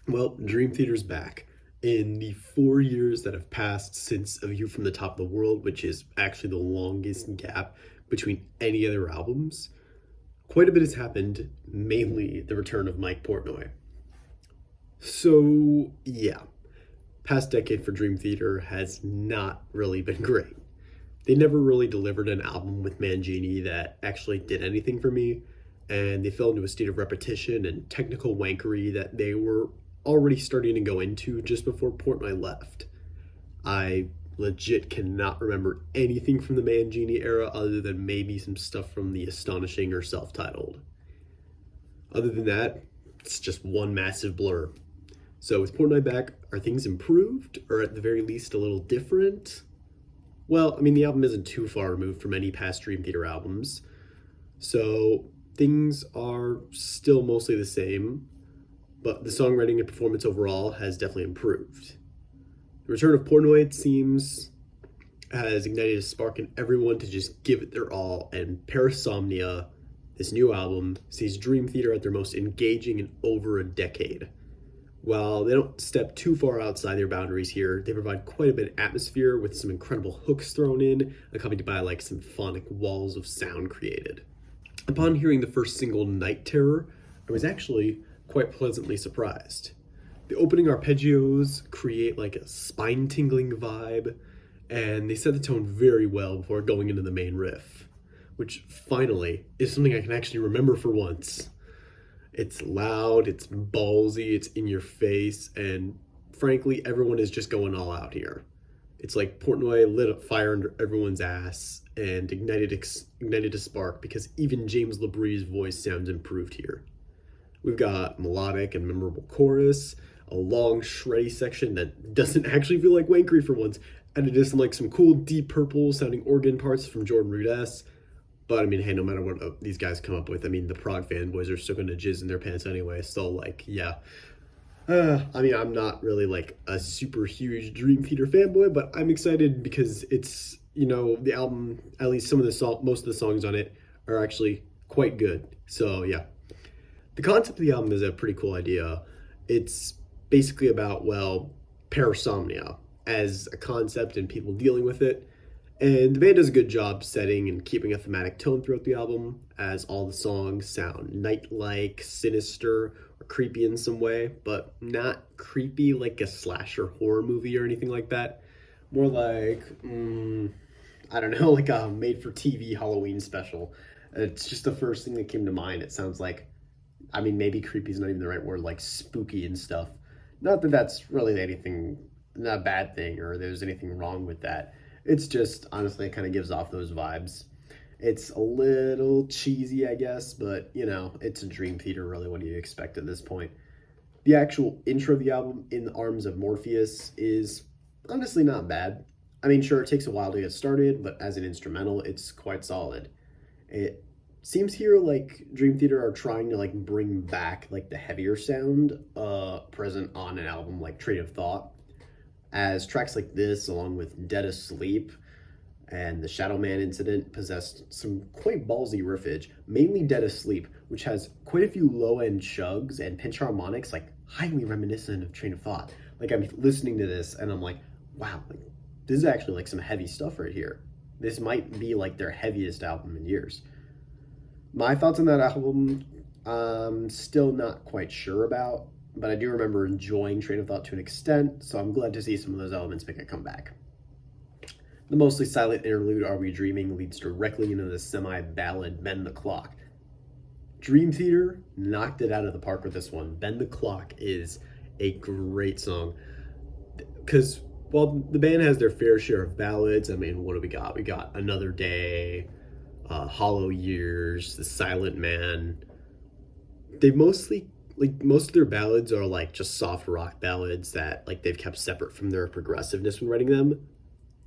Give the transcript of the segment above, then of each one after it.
Well, Dream Theater's back. In the 4 years that have passed since A View from the Top of the World, which is actually the longest gap between any other albums, quite a bit has happened, mainly the return of Mike Portnoy. So, yeah, past decade for Dream Theater has not really been great. They never really delivered an album with Mangini that actually did anything for me, and they fell into a state of repetition and technical wankery that they were already starting to go into just before Portnoy left. I legit cannot remember anything from the Mangini era other than maybe some stuff from The Astonishing or Self Titled. Other than that, it's just one massive blur. So, with Portnoy back, are things improved or at the very least a little different? Well, I mean, the album isn't too far removed from any past Dream Theater albums, so things are still mostly the same, but the songwriting and performance overall has definitely improved. The return of Portnoy, it seems, has ignited a spark in everyone to just give it their all, and Parasomnia, this new album, sees Dream Theater at their most engaging in over a decade. While they don't step too far outside their boundaries here, they provide quite a bit of atmosphere with some incredible hooks thrown in, accompanied by like symphonic walls of sound created. Upon hearing the first single, Night Terror, I was actually quite pleasantly surprised. The opening arpeggios create like a spine-tingling vibe, and they set the tone very well before going into the main riff, which finally is something I can actually remember for once. It's loud, it's ballsy, it's in your face, and frankly, everyone is just going all out here. It's like Portnoy lit a fire under everyone's ass and ignited a spark because even James LaBrie's voice sounds improved here. We've got melodic and memorable chorus, a long shreddy section that doesn't actually feel like wankery for once, and it is some cool Deep Purple sounding organ parts from Jordan Rudess. But I mean, hey, no matter what these guys come up with, I mean, the prog fanboys are still going to jizz in their pants anyway. So, yeah. I mean, I'm not really like a super huge Dream Theater fanboy, but I'm excited because it's, the album, at least most of the songs on it are actually quite good. So, yeah. The concept of the album is a pretty cool idea. It's basically about, well, parasomnia as a concept and people dealing with it. And the band does a good job setting and keeping a thematic tone throughout the album, as all the songs sound night-like, sinister, or creepy in some way, but not creepy like a slasher horror movie or anything like that. More like, I don't know, like a made-for-TV Halloween special. It's just the first thing that came to mind. It sounds like, I mean, maybe creepy is not even the right word, like spooky and stuff. Not that that's really anything, not a bad thing, or there's anything wrong with that. It's just, honestly, it kind of gives off those vibes. It's a little cheesy, I guess, but, it's a Dream Theater, really. What do you expect at this point? The actual intro of the album, In the Arms of Morpheus, is honestly not bad. I mean, sure, it takes a while to get started, but as an instrumental, it's quite solid. It seems here like Dream Theater are trying to, bring back, the heavier sound present on an album like Train of Thought, as tracks like this, along with Dead Asleep and the Shadow Man incident, possessed some quite ballsy riffage, mainly Dead Asleep, which has quite a few low-end chugs and pinch harmonics, highly reminiscent of Train of Thought. I'm listening to this and I'm like, wow, this is actually some heavy stuff right here. This might be their heaviest album in years. My thoughts on that album, still not quite sure about, but I do remember enjoying Train of Thought to an extent, so I'm glad to see some of those elements make a comeback. The mostly silent interlude, Are We Dreaming, leads directly into the semi-ballad Bend the Clock. Dream Theater knocked it out of the park with this one. Bend the Clock is a great song, because while the band has their fair share of ballads, I mean, what do we got? We got Another Day, Hollow Years, The Silent Man. They've mostly most of their ballads are just soft rock ballads that they've kept separate from their progressiveness when writing them.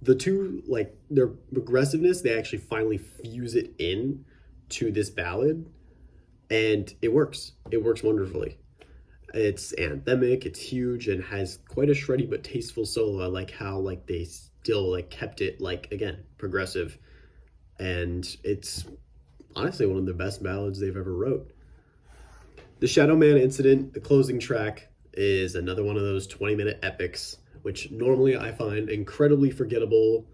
The two, their progressiveness, they actually finally fuse it in to this ballad, and it works. It works wonderfully. It's anthemic, it's huge, and has quite a shreddy but tasteful solo. I like how they still kept it again, progressive, and it's honestly one of the best ballads they've ever wrote. The Shadow Man incident, the closing track, is another one of those 20-minute epics, which normally I find incredibly forgettable.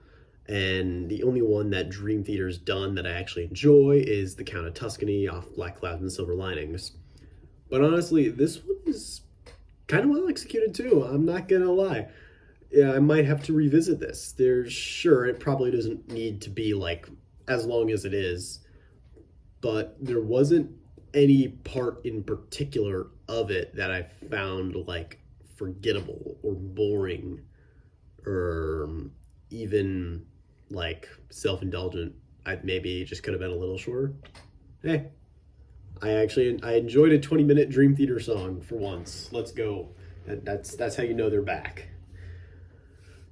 And the only one that Dream Theater's done that I actually enjoy is The Count of Tuscany off Black Clouds and Silver Linings. But honestly, this one is kind of well executed too. I'm not gonna lie. Yeah, I might have to revisit this. There's sure it probably doesn't need to be like as long as it is, but there wasn't any part in particular of it that I found like forgettable or boring or even like self-indulgent. I maybe just could have been a little shorter. Hey, I enjoyed a 20-minute Dream Theater song for once. Let's go. That's how you know they're back.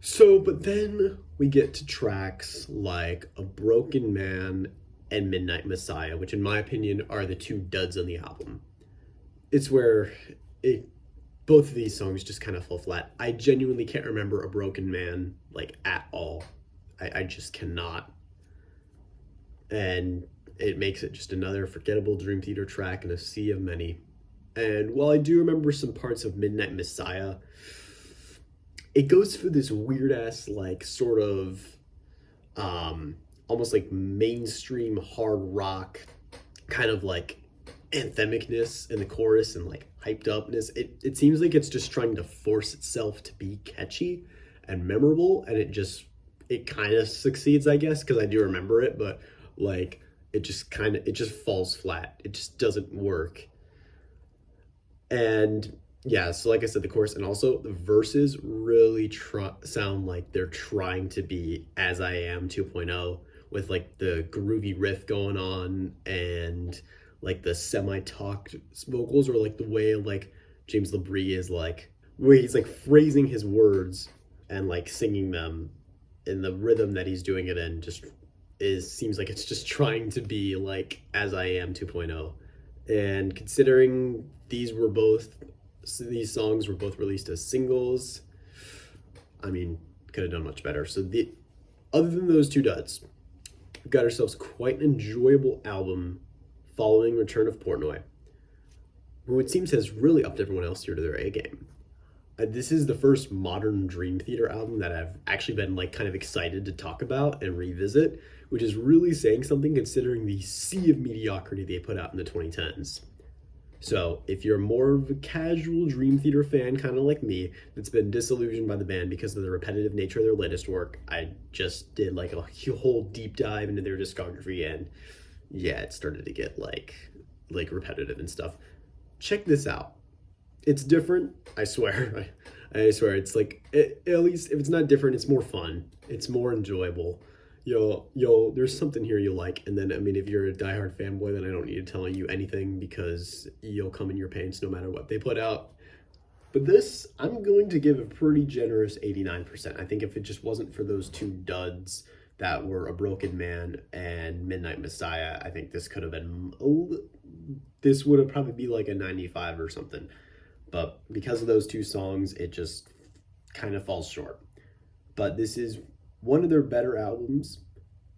So, but then we get to tracks like A Broken Man and Midnight Messiah, which in my opinion are the two duds on the album. It's where both of these songs just kind of fall flat. I genuinely can't remember A Broken Man like at all. I just cannot. And it makes it just another forgettable Dream Theater track in a sea of many. And while I do remember some parts of Midnight Messiah, it goes for this weird ass like sort of almost like mainstream hard rock kind of like anthemicness in the chorus and like hyped upness. It seems like it's just trying to force itself to be catchy and memorable, and it kind of succeeds, I guess, because I do remember it, but like it just falls flat. It just doesn't work. And yeah, so like I said, the chorus and also the verses really sound like they're trying to be As I Am 2.0 with like the groovy riff going on and like the semi-talked vocals, or like the way like James LaBrie is like, where he's like phrasing his words and like singing them in the rhythm that he's doing it in seems like it's just trying to be like As I Am 2.0. And considering these songs were both released as singles, I mean, could have done much better. So other than those two duds, we've got ourselves quite an enjoyable album following return of Portnoy, who it seems has really upped everyone else here to their A game. This is the first modern Dream Theater album that I've actually been like kind of excited to talk about and revisit, which is really saying something considering the sea of mediocrity they put out in the 2010s. So if you're more of a casual Dream Theater fan, kind of like me, that's been disillusioned by the band because of the repetitive nature of their latest work, I just did like a whole deep dive into their discography, and yeah, it started to get like repetitive and stuff. Check this out. It's different, I swear. I swear, it's like, at least if it's not different, it's more fun. It's more enjoyable. There's something here you like. And then, I mean, if you're a diehard fanboy, then I don't need to tell you anything because you'll come in your pants no matter what they put out. But this, I'm going to give a pretty generous 89%. I think if it just wasn't for those two duds that were A Broken Man and Midnight Messiah, I think this would have probably be like a 95 or something. But because of those two songs, it just kind of falls short. But this is one of their better albums,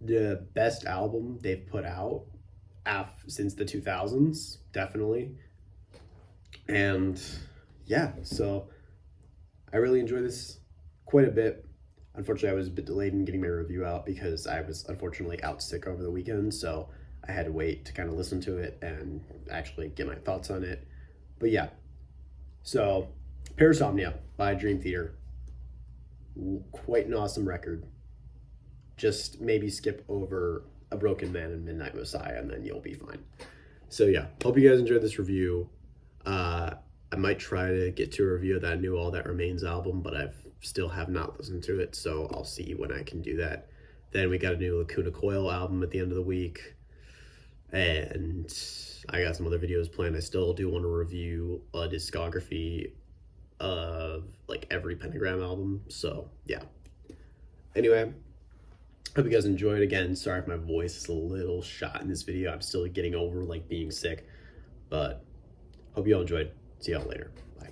the best album they've put out since the 2000s, definitely. And yeah, so I really enjoy this quite a bit. Unfortunately, I was a bit delayed in getting my review out because I was unfortunately out sick over the weekend, so I had to wait to kind of listen to it and actually get my thoughts on it. But yeah, so Parasomnia by Dream Theater, quite an awesome record. Just maybe skip over A Broken Man and Midnight Messiah, and then you'll be fine. So yeah, hope you guys enjoyed this review. I might try to get to a review of that new All That Remains album, but I still have not listened to it, so I'll see when I can do that. Then we got a new Lacuna Coil album at the end of the week, and I got some other videos planned. I still do want to review a discography of like every Pentagram album, so yeah. Anyway, hope you guys enjoyed. Again, sorry if my voice is a little shot in this video. I'm still getting over like being sick, but hope you all enjoyed. See y'all later. Bye.